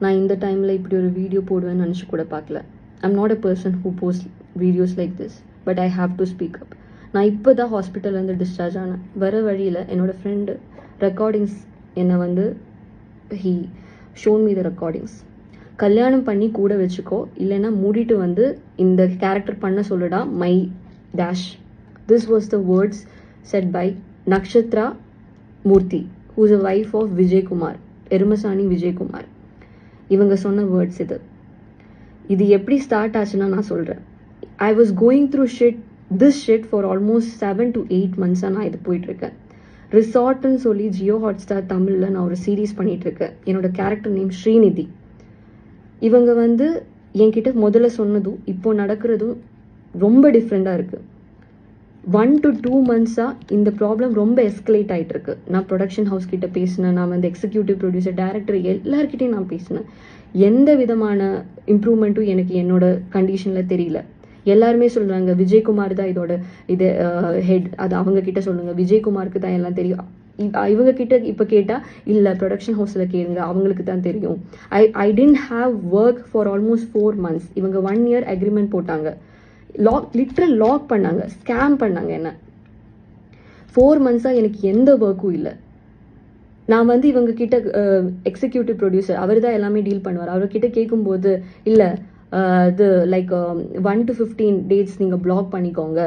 நான் இந்த டைமில் இப்படி ஒரு வீடியோ போடுவேன்னு நினச்சி கூட பார்க்கல. I'm not a person who post videos like this, but I have to speak up. நான் இப்போ தான் ஹாஸ்பிட்டல்லேருந்து டிஸ்சார்ஜ் ஆனேன். வர வழியில் என்னோடய ஃப்ரெண்டு ரெக்கார்டிங்ஸ் என்னை வந்து he shown me the recordings. கல்யாணம் பண்ணி கூட வச்சுக்கோ, இல்லைன்னா மூடிட்டு வந்து இந்த கேரக்டர் பண்ண சொல்லுடா my dash. This was the words said by Nakshatra Murthy, who is a wife of Vijayakumar, எருமசாணி விஜயகுமார். இவங்க சொன்ன வேர்ட்ஸ் இது எப்படி ஸ்டார்ட் ஆச்சுன்னா நான் சொல்கிறேன். I was going through this shit for almost 7 to 8 months நான் இது போயிட்டுருக்கேன். ரிசார்ட்னு சொல்லி ஜியோ ஹாட்ஸ்டார் தமிழில் நான் ஒரு சீரீஸ் பண்ணிகிட்ருக்கேன். என்னோட கேரக்டர் நேம் ஸ்ரீநிதி. இவங்க வந்து என்கிட்ட முதல்ல சொன்னதும் இப்போ நடக்கிறதும் ரொம்ப டிஃப்ரெண்ட்டாக இருக்குது. 1 to 2 months இந்த ப்ராப்ளம் ரொம்ப எஸ்கலேட் ஆகிட்டு இருக்கு. நான் ப்ரொடக்ஷன் ஹவுஸ் கிட்ட பேசினேன், நான் வந்து எக்ஸிக்யூட்டிவ் ப்ரொடியூசர், டைரக்டர் எல்லார்கிட்டையும் நான் பேசினேன். எந்த விதமான இம்ப்ரூவ்மெண்ட்டும் எனக்கு என்னோட கண்டிஷனில் தெரியல. எல்லாருமே சொல்கிறாங்க விஜயகுமார் தான் இது ஹெட், அது அவங்க கிட்ட சொல்லுங்கள், விஜயகுமாருக்கு தான் எல்லாம் தெரியும். இவங்க கிட்ட இப்போ கேட்டால் இல்லை ப்ரொடக்ஷன் ஹவுஸில் கேளுங்க, அவங்களுக்கு தான் தெரியும். I tend have work for almost 4 months. இவங்க 1 year அக்ரிமெண்ட் போட்டாங்க, லிட்ரல் லாக் பண்ணாங்க, ஸ்கேம் பண்ணாங்க என்ன. 4 months எனக்கு எந்த ஒர்க்கும் இல்லை. நான் வந்து இவங்க கிட்ட எக்ஸிக்யூட்டிவ் ப்ரொடியூசர், அவர் தான் எல்லாமே டீல் பண்ணுவார். அவர்கிட்ட கேட்கும்போது இல்லை இது லைக் 1 to 15 days நீங்கள் பிளாக் பண்ணிக்கோங்க.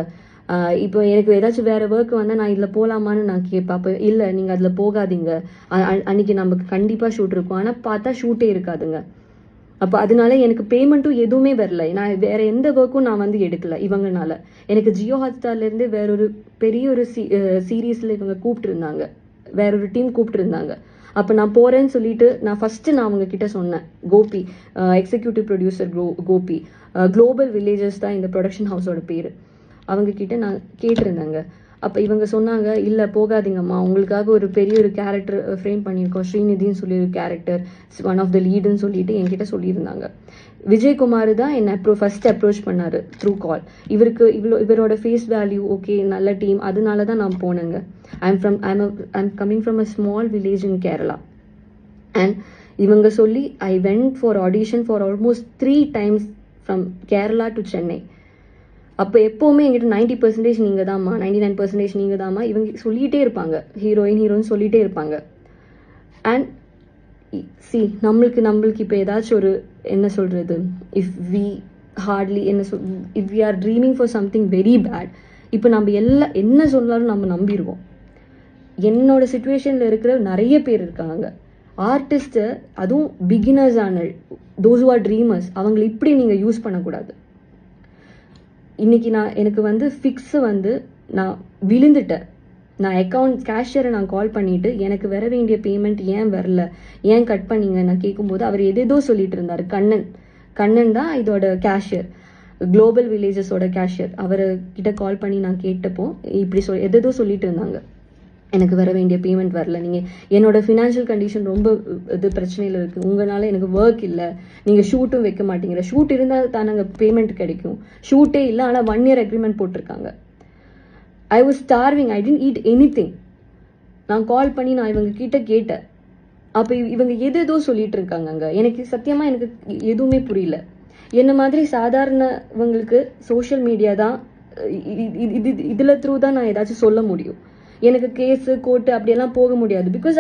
இப்போ எனக்கு ஏதாச்சும் வேறு ஒர்க் வந்தால் நான் இதில் போகலாமான்னு நான் கேட்பேன். அப்போ இல்லை நீங்கள் அதில் போகாதீங்க, அன்றைக்கி நமக்கு கண்டிப்பாக ஷூட் இருக்கும். ஆனால் பார்த்தா ஷூட்டே இருக்காதுங்க. அப்போ அதனால எனக்கு பேமெண்ட்டும் எதுவுமே வரல. நான் வேறு எந்த ஒர்க்கும் நான் வந்து எடுக்கல இவங்கனால. எனக்கு ஜியோ ஹாட்ஸ்டார்லேருந்து வேறொரு பெரிய ஒரு சீரீஸில் இவங்க கூப்பிட்டுருந்தாங்க, வேறொரு டீம் கூப்பிட்டுருந்தாங்க. அப்போ நான் போகிறேன்னு சொல்லிட்டு நான் அவங்க கிட்ட சொன்னேன். Gopi, executive producer Gopi, global villages தான் இந்த ப்ரொடக்ஷன் ஹவுஸோட பேர். அவங்க கிட்ட நான் கேட்டிருந்தேங்க. அப்போ இவங்க சொன்னாங்க இல்லை போகாதீங்கம்மா, உங்களுக்காக ஒரு பெரிய ஒரு கேரக்டர் ஃப்ரேம் பண்ணியிருக்கோம், ஸ்ரீநிதின்னு சொல்லி ஒரு கேரக்டர், ஒன் ஆஃப் த லீடுன்னு சொல்லிட்டு என்கிட்ட சொல்லியிருந்தாங்க. விஜயகுமார் தான் என்னை ஃபர்ஸ்ட் அப்ரோச் பண்ணார் த்ரூ கால். இவரோட ஃபேஸ் வேல்யூ ஓகே, நல்ல டீம், அதனால தான் நான் போனேங்க. I'm coming from a small village in Kerala. And இவங்க சொல்லி I went for audition for almost 3 times from Kerala to Chennai. அப்போ எப்போவுமே எங்கிட்ட 90% நீங்கள் தான்மா, 99% நீங்கள் தான்மா இவங்க சொல்லிகிட்டே இருப்பாங்க, ஹீரோயின் சொல்லிகிட்டே இருப்பாங்க. அண்ட் நம்மளுக்கு இப்போ ஏதாச்சும் ஒரு என்ன சொல்கிறது, if we are dreaming for something very bad, இப்போ நம்ம என்ன சொன்னாலும் நம்ம நம்பிடுவோம். என்னோட சுச்சுவேஷனில் இருக்கிற நிறைய பேர் இருக்காங்க ஆர்டிஸ்ட்டு, அதுவும் பிகினர்ஸான தோஸ் ஹூ ஆர் ட்ரீமர்ஸ், அவங்களை இப்படி நீங்கள் யூஸ் பண்ணக்கூடாது. இன்றைக்கி எனக்கு வந்து ஃபிக்ஸு வந்து நான் விழுந்துட்டேன். நான் கேஷியரை நான் கால் பண்ணிவிட்டு எனக்கு வர வேண்டிய பேமெண்ட் ஏன் வரல, ஏன் கட் பண்ணீங்க நான் கேட்கும்போது அவர் எதேதோ சொல்லிட்டு இருந்தார். கண்ணன் தான் இதோட கேஷியர், குளோபல் வில்லேஜஸோட கேஷியர். அவர்கிட்ட கால் பண்ணி நான் கேட்டப்போ இப்படி எதேதோ சொல்லிட்டு இருந்தாங்க, எனக்கு வர வேண்டிய பேமெண்ட் வரல, நீங்கள் என்னோட ஃபினான்ஷியல் கண்டிஷன் ரொம்ப இது பிரச்சனையில் இருக்குது, உங்களால் எனக்கு ஒர்க் இல்லை, நீங்கள் ஷூட்டும் வைக்க மாட்டேங்கிற, ஷூட் இருந்தால் தானங்க பேமெண்ட் கிடைக்கும், ஷூட்டே இல்லை ஆனால் 1 year அக்ரிமெண்ட் போட்டிருக்காங்க. I was starving, I didn't eat any. நான் கால் பண்ணி நான் இவங்க கிட்ட கேட்டேன். அப்போ இவங்க எதேதோ சொல்லிட்டு இருக்காங்க. எனக்கு சத்தியமாக எனக்கு எதுவுமே புரியல. என்ன மாதிரி சாதாரணவங்களுக்கு சோஷியல் மீடியா தான் இதில் த்ரூ தான் நான் ஏதாச்சும் சொல்ல முடியும். எனக்கு கேஸு கோர்ட்டு அப்படியெல்லாம் போக முடியாது. Because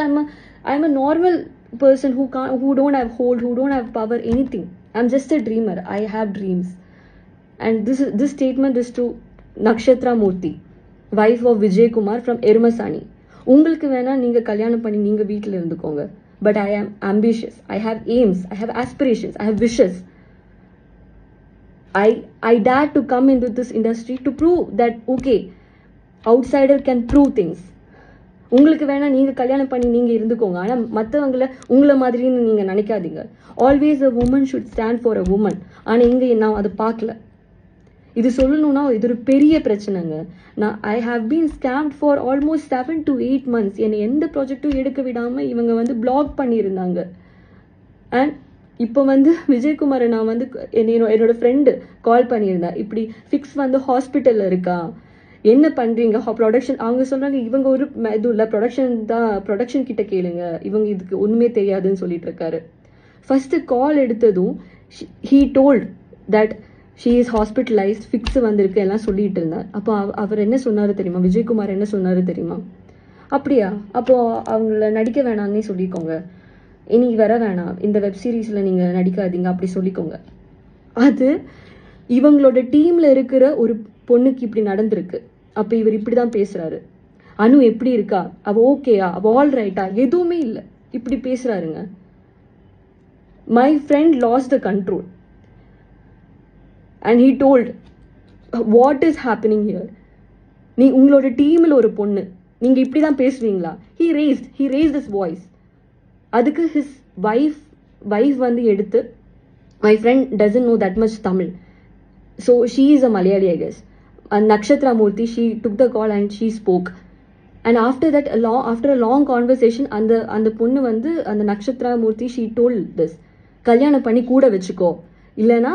I'm a normal person who don't have hold, who don't have power, anything. I'm just a dreamer. I have dreams. And this statement is to Nakshatra Murthy, wife of Vijay Kumar from Erumasani. உங்களுக்கு வேணா நீங்க கல்யாணம் பண்ணி நீங்க வீட்டில் இருந்துக்கோங்க. But I am ambitious. I have aims. I have aspirations. I have wishes. I dare to come into this industry to prove that okay, outsider can prove things. உங்களுக்கு வேணா நீங்கள் கல்யாணம் பண்ணி நீங்கள் இருந்துக்கோங்க, ஆனால் மற்றவங்கள உங்களை மாதிரின்னு நீங்கள் நினைக்காதீங்க. Always a woman should stand for a woman. ஆனால் இங்கே நான் அதை பார்க்கல. இது சொல்லணும்னா இது ஒரு பெரிய பிரச்சனைங்க. I have been scammed for almost 7 to 8 months. என்னை எந்த ப்ராஜெக்டும் எடுக்க விடாமல் இவங்க வந்து பிளாக் பண்ணியிருந்தாங்க. அண்ட் இப்போ வந்து விஜயகுமாரை நான் வந்து என்னோட ஃப்ரெண்டு கால் பண்ணியிருந்தேன், இப்படி ஃபிக்ஸ் வந்து ஹாஸ்பிட்டலில் இருக்கா, என்ன பண்ணுறீங்க ப்ரொடக்ஷன். அவங்க சொல்கிறாங்க இவங்க ஒரு இது இல்லை, ப்ரொடக்ஷன் கிட்ட கேளுங்க, இவங்க இதுக்கு ஒன்றுமே தெரியாதுன்னு சொல்லிட்டு இருக்காரு. ஃபஸ்ட்டு கால் எடுத்ததும் he told that she is hospitalised, fix வந்திருக்கு எல்லாம் சொல்லிட்டு இருந்தார். அப்போ அவர் என்ன சொன்னார் தெரியுமா? விஜயகுமார் என்ன சொன்னார் தெரியுமா? அப்படியா, அப்போது அவங்கள நடிக்க வேணாம்னே சொல்லிக்கோங்க, இனி வர வேணாம், இந்த வெப் சீரிஸில் நீங்கள் நடிக்காதீங்க அப்படி சொல்லிக்கோங்க. அது இவங்களோட டீமில் இருக்கிற ஒரு பொண்ணுக்கு இப்படி நடந்திருக்கு. அப்போ இவர் இப்படி தான் பேசுகிறாரு. அனு எப்படி இருக்கா, அவள் ஓகேயா, அவள் ஆல் ரைட்டா, எதுவுமே இல்லை, இப்படி பேசுகிறாருங்க. My friend lost the control and he told what is happening here. உங்களோட டீமில் ஒரு பொண்ணு, நீங்கள் இப்படி தான் பேசுவீங்களா? He raised this voice. அதுக்கு ஹிஸ் வைஃப் வந்து எடுத்து, my friend doesn't know that much Tamil, so she is a Malayali I guess. Nakshatra Murthy, she took the call and she spoke. And after that after a long conversation அந்த பொண்ணு வந்து அந்த Nakshatra Murthy she told this, கல்யாணம் பண்ணி கூட வச்சுக்கோ, இல்லைன்னா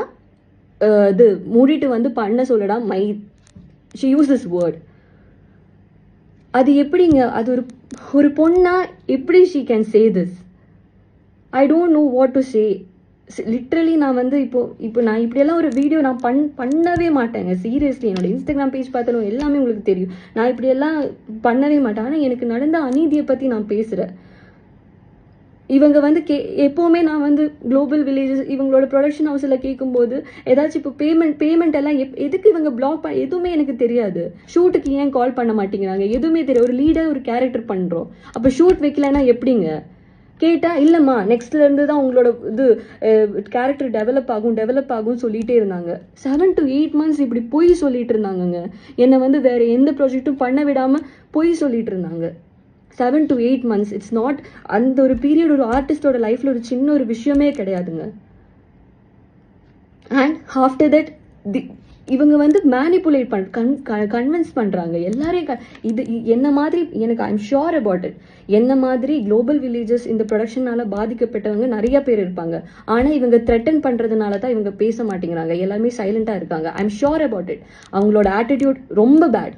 இது மூடிட்டு வந்து பண்ண சொல்லடா my, she use this word. அது எப்படிங்க, அது ஒரு பொண்ணா எப்படி she can say this? I don't know what to say. Literally நான் வந்து இப்போ நான் இப்படியெல்லாம் ஒரு வீடியோ நான் பண்ணவே மாட்டேங்க. சீரியஸ்லி என்னோட இன்ஸ்டாகிராம் பேஜ் பார்த்தாலும் எல்லாமே உங்களுக்கு தெரியும், நான் இப்படியெல்லாம் பண்ணவே மாட்டேன். ஆனால் எனக்கு நடந்த அநீதியை பற்றி நான் பேசுகிறேன். இவங்க வந்து எப்போவுமே நான் வந்து குளோபல் வில்லேஜஸ் இவங்களோட ப்ரொடக்ஷன் ஹவுஸில் கேட்கும்போது ஏதாச்சும் இப்போ பேமெண்ட் எல்லாம் எதுக்கு இவங்க பிளாக் எதுவுமே எனக்கு தெரியாது. ஷூட்டுக்கு ஏன் கால் பண்ண மாட்டேங்கிறாங்க எதுவுமே தெரியும். ஒரு லீடர் ஒரு கேரக்டர் பண்ணுறோம், அப்போ ஷூட் வைக்கலன்னா எப்படிங்க? கேட்டால் இல்லைம்மா நெக்ஸ்ட்லேருந்து தான் உங்களோட இது கேரக்டர் டெவலப் ஆகும் சொல்லிகிட்டே இருந்தாங்க. 7 to 8 months இப்படி பொய் சொல்லிட்டு இருந்தாங்கங்க. என்னை வந்து வேறு எந்த ப்ராஜெக்ட்டும் பண்ண விடாமல் பொய் சொல்லிட்டு இருந்தாங்க. 7 to 8 months, இட்ஸ் நாட், அந்த ஒரு பீரியட் ஒரு ஆர்டிஸ்டோட லைஃப்பில் ஒரு சின்ன ஒரு விஷயமே கிடையாதுங்க. அண்ட் ஆஃப்டர் தட் இவங்க வந்து மேனிப்புலேட் கன்வின்ஸ் பண்ணுறாங்க எல்லாரையும். இது என்ன மாதிரி எனக்கு ஐம் ஷுர் அபவுட் இட், என்ன மாதிரி குளோபல் வில்லேஜஸ் இந்த ப்ரொடக்ஷனால் பாதிக்கப்பட்டவங்க நிறைய பேர் இருப்பாங்க. ஆனால் இவங்க த்ரெட்டன் பண்ணுறதுனால தான் இவங்க பேச மாட்டேங்கிறாங்க, எல்லாருமே சைலண்ட்டாக இருக்காங்க. I'm sure about it. அவங்களோட ஆட்டிடியூட் ரொம்ப பேட்.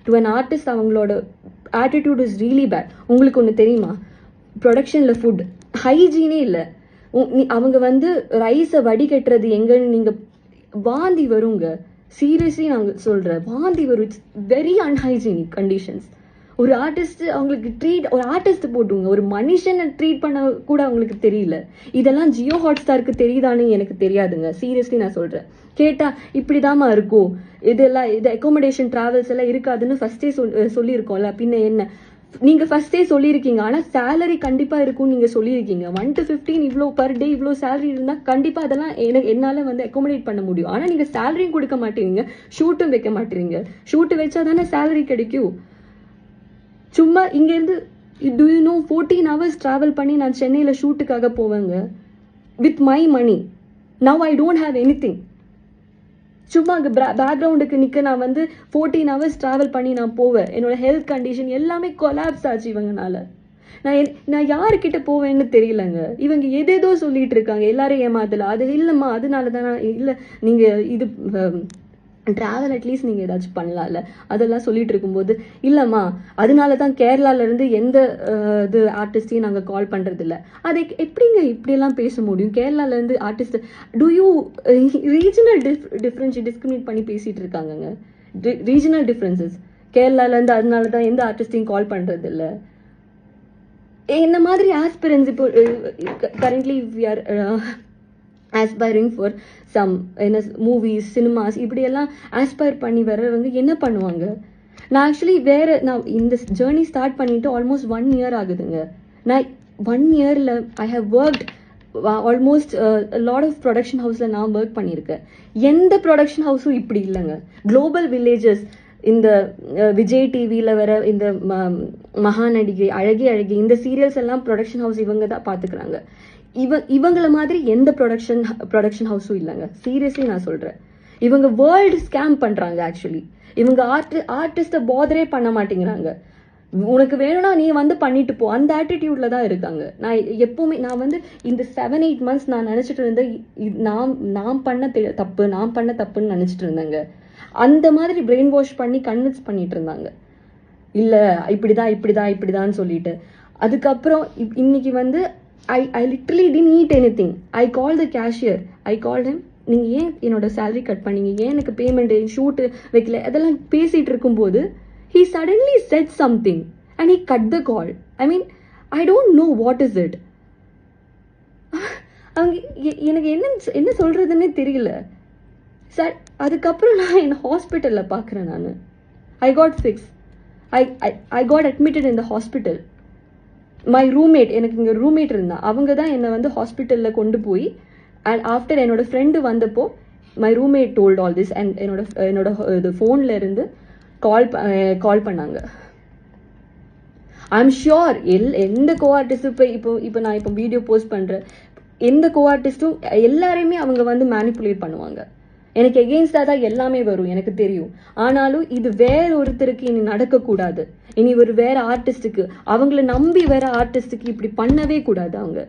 டு அன் ஆர்டிஸ்ட் அவங்களோட ஆட்டிடியூட் இஸ் ரியலி பேட். உங்களுக்கு ஒன்று தெரியுமா? ப்ரொடக்ஷனில் ஃபுட் ஹைஜீனே இல்லை. அவங்க வந்து ரைஸை வடிகட்டுறது எங்கன்னு நீங்கள் வாந்தி வருங்க. சீரியஸ்லி நாங்கள் சொல்கிறேன், வாந்தி வரும். It's very unhygienic conditions. ஒரு ஆர்டிஸ்ட் அவங்களுக்கு ஒரு ஆர்டிஸ்ட் போட்டுங்க, ஒரு மனுஷனை ட்ரீட் பண்ண கூட அவங்களுக்கு தெரியல. இதெல்லாம் ஜியோ ஹாட்ஸ்டாருக்கு தெரியுதான்னு எனக்கு தெரியாதுங்க. சீரியஸ்லி நான் சொல்கிறேன். கேட்டால் இப்படி தாம்மா இருக்கும், இதெல்லாம் இது அக்காமடேஷன் ட்ராவல்ஸ் எல்லாம் இருக்காதுன்னு ஃபஸ்ட்டே சொல்லியிருக்கோம்ல, பின்ன என்ன? நீங்கள் ஃபஸ்ட்டே சொல்லியிருக்கீங்க, ஆனால் சேலரி கண்டிப்பாக இருக்கும்னு நீங்கள் சொல்லியிருக்கீங்க. 1 to 15 இவ்வளோ பர் டே இவ்வளோ சேலரி இருந்தால் கண்டிப்பாக அதெல்லாம் என்னால் வந்து அக்காமடேட் பண்ண முடியும். ஆனால் நீங்கள் சேலரியும் கொடுக்க மாட்டேங்க, ஷூட்டும் வைக்க மாட்டேறீங்க. ஷூட்டு வச்சா தானே சேலரி கிடைக்கும். சும்மா இங்கேருந்து do you know 14 hours travel பண்ணி நான் சென்னையில் ஷூட்டுக்காக போவேங்க with my money. Now I don't have anything. சும்மா அங்கே பேக்ரவுண்டுக்கு நிற்க நான் வந்து 14 hours ட்ராவல் பண்ணி நான் போவேன். என்னோட ஹெல்த் கண்டிஷன் எல்லாமே கொலாப்ஸ் ஆச்சு இவங்கனால. நான் யாருக்கிட்ட போவேன்னு தெரியலங்க. இவங்க எதேதோ சொல்லிட்டு இருக்காங்க, எல்லாரும் ஏமாத்தல. அது இல்லைம்மா அதனால தான் இல்லை, நீங்கள் இது ட்ராவல் அட்லீஸ்ட் நீங்கள் ஏதாச்சும் பண்ணலாம்ல, அதெல்லாம் சொல்லிட்டு இருக்கும்போது இல்லைம்மா அதனால தான் கேரளாவிலேருந்து எந்த இது ஆர்டிஸ்டையும் நாங்கள் கால் பண்ணுறதில்ல. அதை எப்படிங்க இப்படியெல்லாம் பேச முடியும்? கேரளாவிலேருந்து artist do you regional discriminate பண்ணி பேசிகிட்டு இருக்காங்கங்க. ரீஜனல் டிஃப்ரென்சஸ் கேரளாவிலேருந்து அதனால தான் எந்த ஆர்டிஸ்டையும் கால் பண்ணுறதில்ல. என்ன மாதிரி ஆஸ்பிரன்ஸ் இப்போ currently we are aspiring for some என்ன மூவிஸ் சினிமாஸ் இப்படியெல்லாம் ஆஸ்பயர் பண்ணி வர்றவங்க என்ன பண்ணுவாங்க? நான் ஆக்சுவலி நான் இந்த ஜேர்னி ஸ்டார்ட் பண்ணிட்டு ஆல்மோஸ்ட் 1 year ஆகுதுங்க. நான் 1 yearல I have worked almost lot of production ஹவுஸில் நான் ஒர்க் பண்ணியிருக்கேன். எந்த ப்ரொடக்ஷன் ஹவுஸும் இப்படி இல்லைங்க. குளோபல் வில்லேஜஸ், இந்த விஜய் டிவியில் வர இந்த மகாநடிகை, அழகி இந்த சீரியல்ஸ் எல்லாம் ப்ரொடக்ஷன் ஹவுஸ் இவங்க தான் பார்த்துக்கிறாங்க. இவங்களை மாதிரி எந்த ப்ரொடக்ஷன் ஹவுஸும் இல்லைங்க. சீரியஸ்லி நான் சொல்கிறேன். இவங்க வேர்ல்டு ஸ்கேம் பண்ணுறாங்க. ஆக்சுவலி இவங்க ஆர்டிஸ்ட்டை பாதரே பண்ண மாட்டேங்கிறாங்க. உனக்கு வேணும்னா நீ வந்து பண்ணிட்டு போ, அந்த ஆட்டிடியூட்ல தான் இருக்காங்க. நான் வந்து இந்த 7-8 months நான் நினச்சிட்டு இருந்தேன் நான் பண்ண தப்புன்னு நினச்சிட்டு இருந்தேங்க. அந்த மாதிரி பிரெயின் வாஷ் பண்ணி கன்வின்ஸ் பண்ணிட்டு இருந்தாங்க. இல்லை இப்படிதான் சொல்லிட்டு அதுக்கப்புறம் இன்னைக்கு வந்து I literally didn't eat anything. I called the cashier. I called him. நீங்கள் ஏன் என்னோட சேலரி கட் பண்ணீங்க, ஏன் எனக்கு பேமெண்ட்டு ஷூட்டு வைக்கல, அதெல்லாம் பேசிகிட்டு இருக்கும்போது he suddenly said something and he cut the call. I mean, I don't know what is it. அவங்க எனக்கு என்ன சொல்கிறதுன்னே தெரியல சார். அதுக்கப்புறம் நான் என் ஹாஸ்பிட்டலில் பார்க்குறேன். நான் I got sick. I got admitted in the hospital. My roommate, எனக்கு இங்கே ரூம்மேட் இருந்தா, அவங்க தான் என்னை வந்து ஹாஸ்பிட்டலில் கொண்டு போய், அண்ட் ஆஃப்டர் என்னோட ஃப்ரெண்டு வந்தப்போ my roommate told all this. And என்னோட இது ஃபோனில் இருந்து கால் பண்ணாங்க. ஐ எம் ஷியோர் எந்த கோஆர்டிஸ்டும் இப்போ நான் இப்போ வீடியோ போஸ்ட் பண்ணுறேன், எந்த கோஆர்டிஸ்ட்டும் எல்லாரையுமே அவங்க வந்து மேனிப்புலேட் பண்ணுவாங்க. எனக்கு எகெயின்ஸ்டாக தான் எல்லாமே வரும், எனக்கு தெரியும். ஆனாலும் இது வேற ஒருத்தருக்கு இனி நடக்கக்கூடாது. இனி ஒரு வேற ஆர்டிஸ்ட்டுக்கு, அவங்கள நம்பி வேற ஆர்டிஸ்ட்டுக்கு இப்படி பண்ணவே கூடாது. அவங்க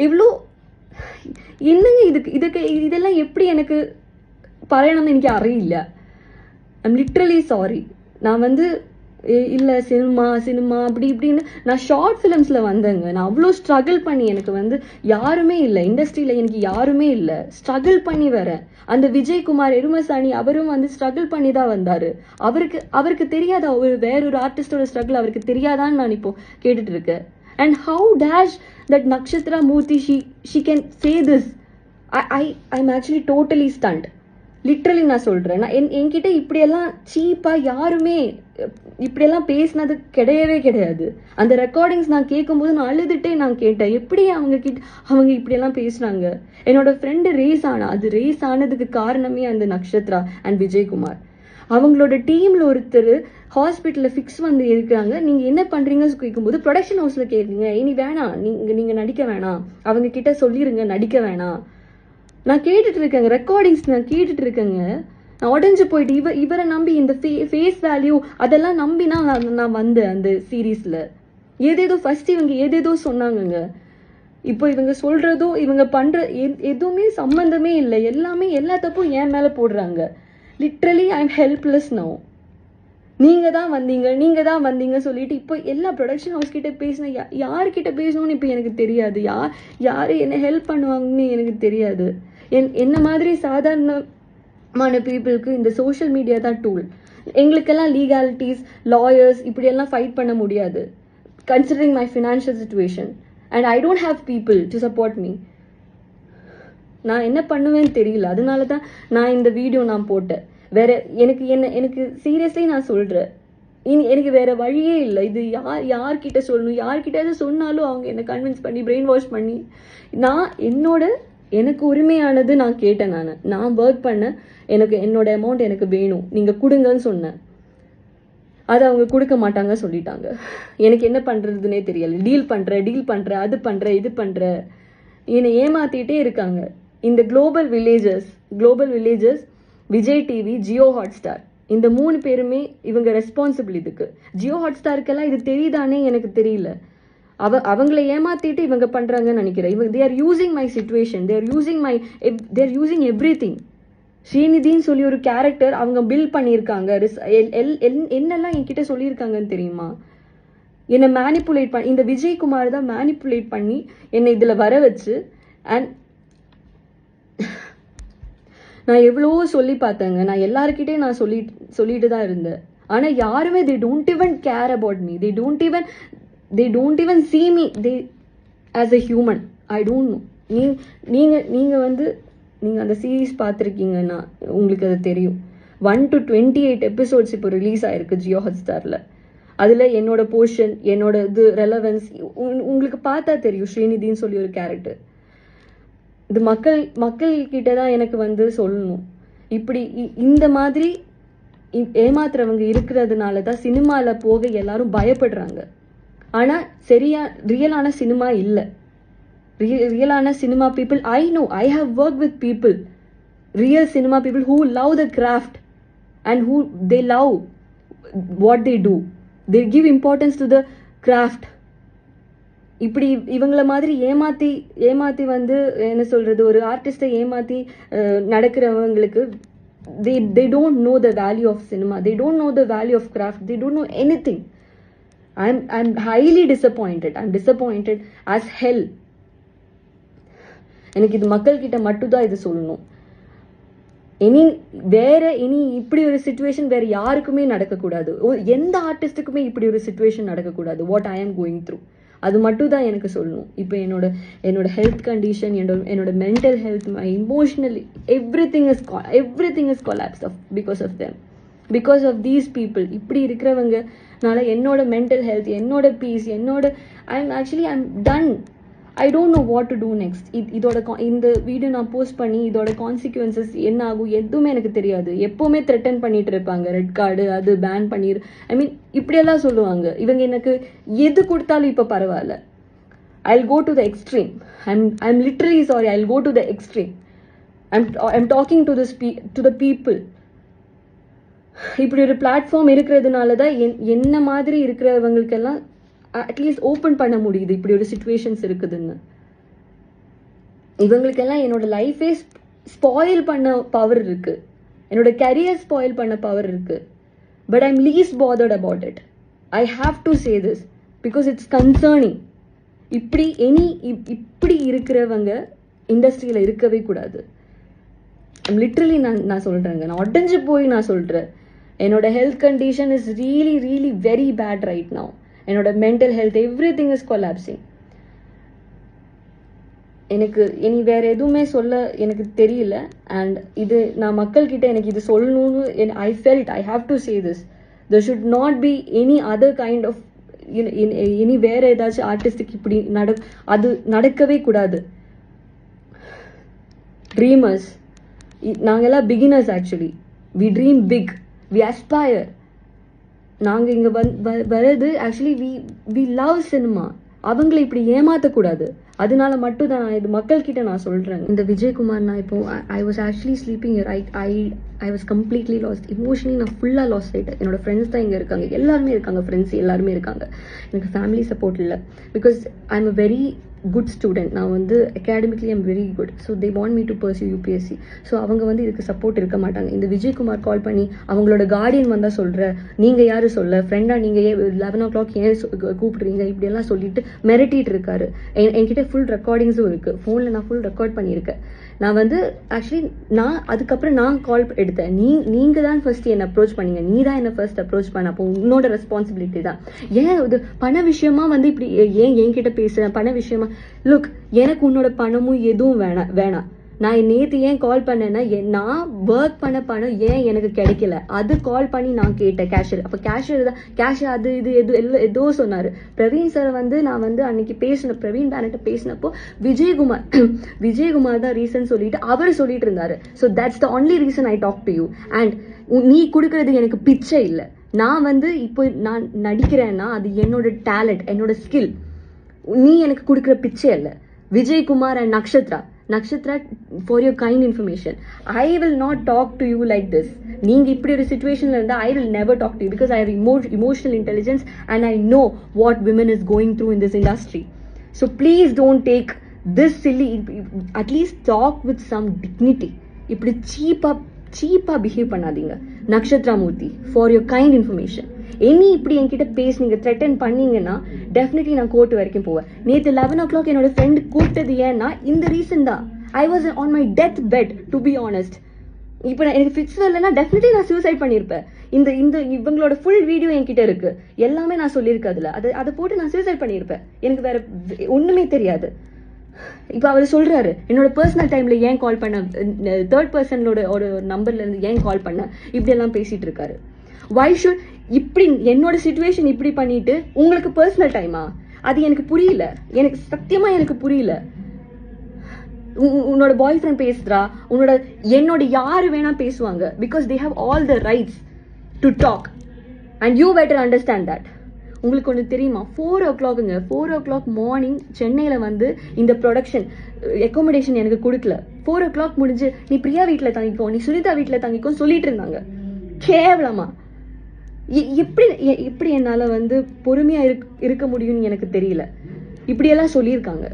எவ்வளோ என்னங்க இதுக்கு இதெல்லாம் எப்படி எனக்கு പറയണമെന്ന് എനിക്ക് അറിയില്ല. I'm literally sorry. நான் வந்து இல்லை சினிமா அப்படி இப்படின்னு நான் ஷார்ட் ஃபிலிம்ஸில் வந்தேங்க. நான் அவ்வளோ ஸ்ட்ரகிள் பண்ணி, எனக்கு வந்து யாருமே இல்லை இண்டஸ்ட்ரியில், எனக்கு யாருமே இல்லை, ஸ்ட்ரகிள் பண்ணி வரேன். அந்த விஜயகுமார் எருமசாணி அவரும் வந்து ஸ்ட்ரகிள் பண்ணி தான் வந்தார். அவருக்கு தெரியாதா, வேறொரு ஆர்டிஸ்டோட ஸ்ட்ரகிள் அவருக்கு தெரியாதான்னு நான் இப்போ கேட்டுட்டு இருக்கேன். And how dash that Nakshatra Murthy she can say this. I'm actually totally stunned. Literally நான் சொல்கிறேன். நான் என்கிட்ட இப்படியெல்லாம் சீப்பாக யாருமே இப்படியெல்லாம் பேசினது கிடையாது. அந்த ரெக்கார்டிங்ஸ் நான் கேட்கும்போது நான் அழுதுகிட்டே நான் கேட்டேன், எப்படி அவங்க இப்படியெல்லாம் பேசுகிறாங்க. என்னோட ஃப்ரெண்டு ரேஸ் ஆனதுக்கு காரணமே அந்த நக்ஷத்ரா அண்ட் விஜயகுமார். அவங்களோட டீமில் ஒருத்தர் ஹாஸ்பிட்டலில் ஃபிக்ஸ் வந்து இருக்கிறாங்க. நீங்கள் என்ன பண்ணுறீங்கன்னு கேட்கும்போது ப்ரொடக்ஷன் ஹவுஸில் கேட்குறீங்க, இனி வேணாம், நீங்கள் நடிக்க வேணாம், அவங்க கிட்ட சொல்லிடுங்க நடிக்க வேணாம். நான் கேட்டுட்டு இருக்கேங்க, ரெக்கார்டிங்ஸ் நான் கேட்டுட்டு இருக்கேங்க. நான் உடஞ்சு போயிட்டு இவரை நம்பி இந்த ஃபேஸ் வேல்யூ அதெல்லாம் நம்பினா நான் வந்தேன் அந்த சீரீஸில். ஏதேதோ ஃபர்ஸ்ட் இவங்க ஏதேதோ சொன்னாங்கங்க. இப்போ இவங்க சொல்கிறதோ இவங்க பண்ணுற எதுவுமே சம்மந்தமே இல்லை. எல்லா தப்பும் என் மேலே போடுறாங்க. Literally I am helpless now. நீங்கள் தான் வந்தீங்க சொல்லிட்டு இப்போ எல்லா ப்ரொடக்ஷன் ஹவுஸ் கிட்ட பேசின, யார்கிட்ட பேசணும்னு இப்போ எனக்கு தெரியாது. யார் என்ன ஹெல்ப் பண்ணுவாங்கன்னு எனக்கு தெரியாது. என்ன மாதிரி சாதாரணமான பீப்புளுக்கு இந்த சோஷியல் மீடியா தான் டூல். எங்களுக்கெல்லாம் லீகாலிட்டிஸ், லாயர்ஸ் இப்படியெல்லாம் ஃபைட் பண்ண முடியாது, considering my financial situation. And I don't have people to support me. நான் என்ன பண்ணுவேன்னு தெரியல. அதனால தான் நான் இந்த வீடியோ நான் போட்டேன். வேற எனக்கு சீரியஸ்லி நான் சொல்கிறேன், எனக்கு வேற வழியே இல்லை. இது யார்கிட்ட சொல்லணும், யார்கிட்ட சொன்னாலும் அவங்க என்னை கன்வின்ஸ் பண்ணி பிரெயின் வாஷ் பண்ணி, நான் எனக்கு உரிமையானது நான் கேட்டேன். நான் ஒர்க் பண்ண, என்னோட அமௌண்ட் எனக்கு வேணும், நீங்கள் கொடுங்கன்னு சொன்னேன். அதை அவங்க கொடுக்க மாட்டாங்க சொல்லிட்டாங்க. எனக்கு என்ன பண்ணுறதுனே தெரியல. டீல் பண்ணுற அது பண்ணுற இது பண்ணுற என்னை ஏமாத்திட்டே இருக்காங்க. இந்த global villages Vijay TV, Jio Hotstar, இந்த 3 பேருமே இவங்க ரெஸ்பான்சிபிள் இதுக்கு. ஜியோ ஹாட்ஸ்டாருக்கெல்லாம் இது தெரியுதானே எனக்கு தெரியல. அவங்கள ஏமாத்திட்டு இவங்க பண்றாங்கன்னு நினைக்கிறேன். they are using my situation, they are using everything. ஸ்ரீநிதின்னு சொல்லி ஒரு கேரக்டர் அவங்க பில்ட் பண்ணியிருக்காங்க. என்னெல்லாம் என்கிட்ட சொல்லியிருக்காங்கன்னு தெரியுமா? என்னை மேனிப்புலேட் பண்ணி, இந்த விஜயகுமார் தான் மேனிப்புலேட் பண்ணி என்னை இதில் வர வச்சு. அண்ட் நான் எவ்வளவோ சொல்லி பார்த்தேங்க. நான் எல்லாருக்கிட்டே நான் சொல்லிட்டு தான் இருந்தேன். ஆனால் யாருமே they don't even care about me. they don't even see me as a human. I don't know. நீங்கள் அந்த சீரீஸ் பார்த்துருக்கீங்கன்னா உங்களுக்கு அது தெரியும். 1 to 28 எபிசோட்ஸ் இப்போ ரிலீஸ் ஆயிருக்கு ஜியோ ஹாட்ஸ்டாரில். அதில் என்னோட போர்ஷன், என்னோட இது ரெலவன்ஸ் உங்களுக்கு பார்த்தா தெரியும். ஸ்ரீநிதின்னு சொல்லி ஒரு கேரக்டர். இது மக்கள்கிட்ட தான் எனக்கு சொல்லணும். இப்படி இந்த மாதிரி ஏமாத்துறவங்க இருக்கிறதுனால தான் சினிமாவில் போக எல்லாரும் பயப்படுறாங்க. ஆனால் ரியலான சினிமா இல்லை. ரியலான cinema people, I have worked with people, real cinema people who love the craft and who they love what they do. They give importance to the craft. இப்படி இவங்கள மாதிரி ஏமாத்தி என்ன சொல்றது, ஒரு ஆர்டிஸ்டை ஏமாத்தி நடக்கிறவங்களுக்கு they don't know the value of cinema, they don't know the value of craft, they don't know anything. I'm highly disappointed. I'm disappointed as hell. எனக்கு இது மக்கள் கிட்ட மட்டும்தான் இது சொல்லணும். இனி இப்படி ஒரு சிச்சுவேஷன் வேற யாருக்குமே நடக்கக்கூடாது. எந்த ஆர்டிஸ்டுக்குமே இப்படி ஒரு சிச்சுவேஷன் நடக்கக்கூடாது. What I am going through அது மட்டும் தான் எனக்கு சொல்லணும். இப்போ என்னோட ஹெல்த் கண்டிஷன், என்னோட mental health, my emotionally everything is collapse because of them, because of these people. இப்படி இருக்கிறவங்கனால என்னோட மென்டல் ஹெல்த், என்னோட peace, I'm done. I don't know what to do next. இந்த வீடியோ நான் போஸ்ட் பண்ணி இதோட கான்சிக்வன்சஸ் என்ன ஆகும் எதுவுமே எனக்கு தெரியாது. எப்போவுமே த்ரெட்டன் பண்ணிட்டு இருப்பாங்க, ரெட் கார்டு அது பேன் பண்ணிடு, இப்படியெல்லாம் சொல்லுவாங்க. இவங்க எனக்கு எது கொடுத்தாலும் இப்போ பரவாயில்ல. I'll go to the extreme. I'm literally sorry. I'll go to the extreme. I'm talking to the people. இப்படி ஒரு பிளாட்ஃபார்ம் இருக்கிறதுனால தான் என்ன மாதிரி இருக்கிறவங்களுக்கெல்லாம் அட்லீஸ்ட் ஓப்பன் பண்ண முடியுது. இப்படி ஒரு சிச்சுவேஷன்ஸ் இருக்குதுன்னு. இவங்களுக்கெல்லாம் என்னோட லைஃபே ஸ்பாயில் பண்ண பவர் இருக்கு, என்னோட கரியர் ஸ்பாயில் பண்ண பவர் இருக்கு. But I'm least bothered about it. I have to say this because it's concerning. இப்படி இருக்கிறவங்க இண்டஸ்ட்ரியில் இருக்கவே கூடாது. லிட்ரலி நான் சொல்றேங்க, நான் உடஞ்சு போய் நான் சொல்றேன். என்னோட health condition is really really very bad right now. என்னோட mental health everything is collapsing. எனக்கு இனி வேற எதுவுமே சொல்ல எனக்கு தெரியல. அண்ட் இது நான் மக்கள்கிட்ட எனக்கு இது சொல்லணும்னு I felt I have to say this. there should not be any other kind of இனி வேற ஏதாச்சும் ஆர்டிஸ்டுக்கு இப்படி அது நடக்கவே கூடாது. ட்ரீமர்ஸ், நாங்கெல்லாம் beginners. Actually we dream big, we aspire. நாங்கள் இங்கே வர்றது ஆக்சுவலி வி லவ் சினிமா. அவங்களை இப்படி ஏமாற்றக்கூடாது. அதனால மட்டும் தான் நான் இது மக்கள்கிட்ட நான் சொல்கிறேன். இந்த விஜயகுமார், நான் இப்போ I was actually sleeping. I was completely last. Emotionally நான் ஃபுல்லாக லாஸ்ட் ஆகிட்டேன். என்னோட ஃப்ரெண்ட்ஸ் தான் இங்கே இருக்காங்க, எல்லாருமே இருக்காங்க, ஃப்ரெண்ட்ஸ் எல்லாருமே இருக்காங்க. எனக்கு ஃபேமிலி சப்போர்ட் இல்லை. Because I am a very good student. நான் academically I'm very good. So they want me to pursue UPSC. So அவங்க இதுக்கு சப்போர்ட் இருக்க மாட்டாங்க. இந்த விஜயகுமார் கால் பண்ணி அவங்களோட கார்டியன் வந்தால் சொல்கிற, நீங்கள் யார் சொல்ல, ஃப்ரெண்டாக நீங்கள் 11 o'clock ஏன் கூப்பிடுறீங்க, இப்படியெல்லாம் சொல்லிட்டு மிரட்டிட்டு இருக்காரு. என்கிட்ட ஃபுல் ரெக்கார்டிங்ஸும் இருக்குது. ஃபோனில் நான் ஃபுல் ரெக்கார்ட் பண்ணியிருக்கேன். நான் ஆக்சுவலி அதுக்கப்புறம் நான் கால் எடுத்தேன். நீங்கள் தான் ஃபர்ஸ்ட் என்னை அப்ரோச் பண்ணீங்க, நீ தான் என்னை ஃபர்ஸ்ட் அப்ரோச் பண்ண. அப்போ உன்னோட ரெஸ்பான்சிபிலிட்டி தான். ஏன் இது பண விஷயமா இப்படி ஏன் என்கிட்ட பேசுகிறேன்? பண விஷயமா? லுக், எனக்கு உன்னோட பணமும் எதுவும் வேணாம். நான் நேற்று ஏன் கால் பண்ணேன்னா, நான் ஒர்க் பண்ண பணம் ஏன் எனக்கு கிடைக்கல, அது கால் பண்ணி நான் கேட்டேன் கேஷியர். அப்போ கேஷியர் தான் கேஷியர் அது இது ஏதோ சொன்னார். பிரவீன் சார் நான் அன்னைக்கு பேசின பிரவீன் பேனட்ட பேசினப்போ விஜயகுமார் தான் ரீசன் சொல்லிட்டு அவர் சொல்லிட்டு இருந்தாரு. So that's the only reason I talk to you. And நீ கொடுக்கறது எனக்கு பிச்சை இல்லை. நான் இப்போ நான் நடிக்கிறேன்னா அது என்னோட டேலண்ட், என்னோட ஸ்கில். நீ எனக்கு கொடுக்குற பிச்சை இல்லை. Vijayakumar and Nakshatra, for your kind information, I will not talk to you like this. நீங்க இப்படி ஒரு சிச்சுவேஷன்ல இருந்தா I will never talk to you because I have emotional intelligence and I know what women is going through in this industry. So please don't take this silly, at least talk with some dignity. இப்படி சீப்பா behave பண்ணாதீங்க. நக்ஷத்ரா மூர்த்தி, for your kind information, இப்படி என்கிட்ட பேசுனீங்க, threaten பண்ணீங்கன்னா definitely நான் court வரைக்கும் போவேன். நேற்று 11 o'clock என்னோட ஃப்ரெண்ட் கூப்பிட்டது ஏன்னா இந்த ரீசன் தான். I was on my death bed to be honest. இப்போ எனக்கு ஃபிக்ஸ் வரலன்னா டெஃபினெட்லி நான் சூசைட் பண்ணியிருப்பேன். இந்த இவங்களோட ஃபுல் வீடியோ என்கிட்ட இருக்கு, எல்லாமே நான் சொல்லியிருக்கேன். அதை போட்டு நான் சூசைட் பண்ணியிருப்பேன். எனக்கு வேற ஒண்ணுமே தெரியாது. இப்போ அவர் சொல்றாரு, என்னோட பர்சனல் டைம்ல ஏன் கால் பண்ண, தேர்ட் பர்சனோட ஒரு நம்பர்ல இருந்து ஏன் கால் பண்ண, இப்படி எல்லாம் பேசிட்டு இருக்காரு. வை ஷுட் இப்படி என்னோட சிச்சுவேஷன் இப்படி பண்ணிட்டு உங்களுக்கு பர்சனல் டைமா? அது எனக்கு புரியல. எனக்கு சத்தியமா எனக்கு புரியல. உன்னோட பாய் ஃப்ரெண்ட் பேசுறா, என்னோட யாரு வேணா பேசுவாங்க. Because they have all the rights to talk and you better understand that. உங்களுக்கு ஒன்று தெரியுமா, 4 o'clock மார்னிங் சென்னையில் இந்த ப்ரொடக்ஷன் அக்காமடேஷன் எனக்கு கொடுக்கல. 4 o'clock முடிஞ்சு நீ பிரியா வீட்டில் தங்கிக்கோ, நீ சுனிதா வீட்டில் தங்கிக்கோ சொல்லிட்டு இருந்தாங்க. கேவலமா எப்படி என்னால் பொறுமையா இருக்க முடியும்னு எனக்கு தெரியல. இப்படியெல்லாம் சொல்லியிருக்காங்க.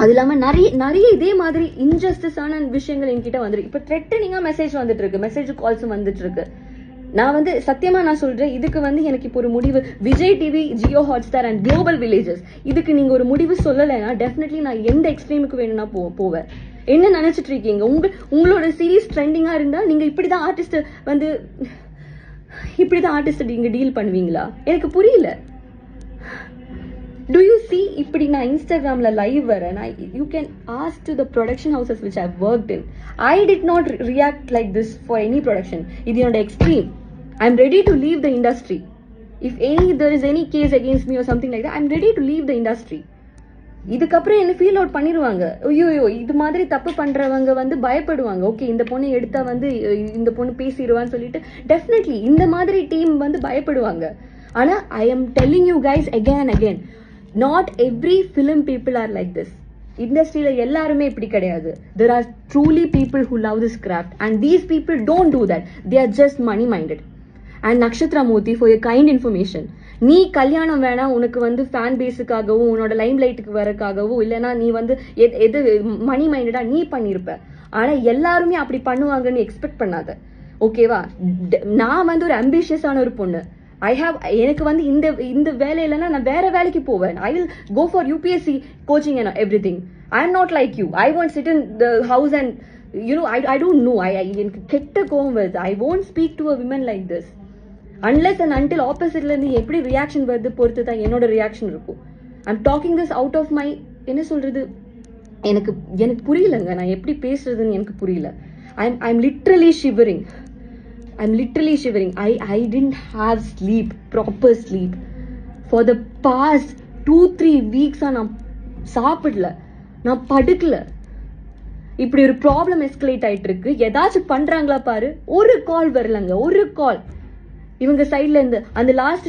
அது இல்லாமல் நிறைய இதே மாதிரி இன்ஜஸ்டிஸான விஷயங்கள் என்கிட்ட வந்துருக்கு. இப்போ த்ரெட்டனிங்காக மெசேஜ் வந்துட்டு இருக்கு, மெசேஜ் கால்ஸும் வந்துட்டு இருக்கு. நான் வந்து சத்தியமா நான் சொல்றேன், இதுக்கு வந்து எனக்கு இப்போ ஒரு முடிவு, Vijay TV, Jio Hotstar and global villages, இதுக்கு நீங்க ஒரு முடிவு சொல்லலைன்னா டெஃபினெட்லி நான் எந்த எக்ஸ்ட்ரீமுக்கு வேணும்னா போவேன். என்ன நினைச்சிட்டு இருக்கீங்க? உங்களோட சீரீஸ் ட்ரெண்டிங்கா இருந்தா நீங்க இப்படிதான் ஆர்டிஸ்ட் வந்து இப்படிதான் ஆர்டிஸ்ட் நீங்க டீல் பண்ணுவீங்களா? எனக்கு புரியல. Do you see, இப்படி நான் இன்ஸ்டாகிராம்ல லைவ் வரேன், you can ask to the production houses which I've worked in. I did not react like this for any production. இது என்னோட extreme. I'm ready to leave the industry. If there is any case against me or something like that, I'm ready to leave the industry. இதுக்கப்புறம் என்ன feel out பண்ணிடுவாங்க. ஐயோ இது மாதிரி தப்பு பண்றவங்க வந்து பயப்படுவாங்க. ஓகே இந்த பொண்ணு எடுத்தா வந்து இந்த பொண்ணு பேசிடுவான்னு சொல்லிட்டு டெஃபினெட்லி இந்த மாதிரி டீம் வந்து பயப்படுவாங்க. ஆனா I am telling you guys again, not every film people are like this. இண்டஸ்ட்ரியில எல்லாருமே இப்படி கிடையாது. There are truly people who love this craft and these people don't do that. They are just money minded. And Nakshatra Murthy, for your kind information, நீ கல்யாணம் வேணா உனக்கு வந்து fan பேஸுக்காகவும் உன்னோட லைம் லைட்டுக்கு வரக்காகவும் இல்லைன்னா நீ வந்து எது மணி மைண்டடா நீ பண்ணிருப்ப. ஆனா எல்லாருமே அப்படி பண்ணுவாங்கன்னு எக்ஸ்பெக்ட் பண்ணாத. ஓகேவா? நான் வந்து ஒரு அம்பிஷியஸான ஒரு பொண்ணு. எனக்கு வந்து இந்த வேலை இல்லைன்னா நான் வேற வேலைக்கு போவேன். I will go for UPSC coaching and everything. I am not like you. I want sit in the house and I don't know. எனக்கு கெட்ட கோவம் வருது. ஐ won't speak to a woman like this unless and until ஆப்போசிட்ல இருந்து எப்படி reaction வருது பொறுத்து தான் என்னோட ரியாக்ஷன் இருக்கும். I'm talking this out of my, என்ன சொல்றது, எனக்கு புரியலங்க. நான் எப்படி பேசுறதுன்னு எனக்கு புரியல. I'm literally shivering. I didn't have sleep, proper sleep. For the past 2-3 weeks நான் சாப்பிடல, நான் படுக்கல. இப்படி ஒரு ப்ராப்ளம் எஸ்கலேட் ஆயிட்டு இருக்கு. ஏதாச்சும் பண்றாங்களா பாரு. ஒரு கால் வரலங்க, ஒரு கால் இவங்க சைட்ல இருந்து. அந்த லாஸ்ட்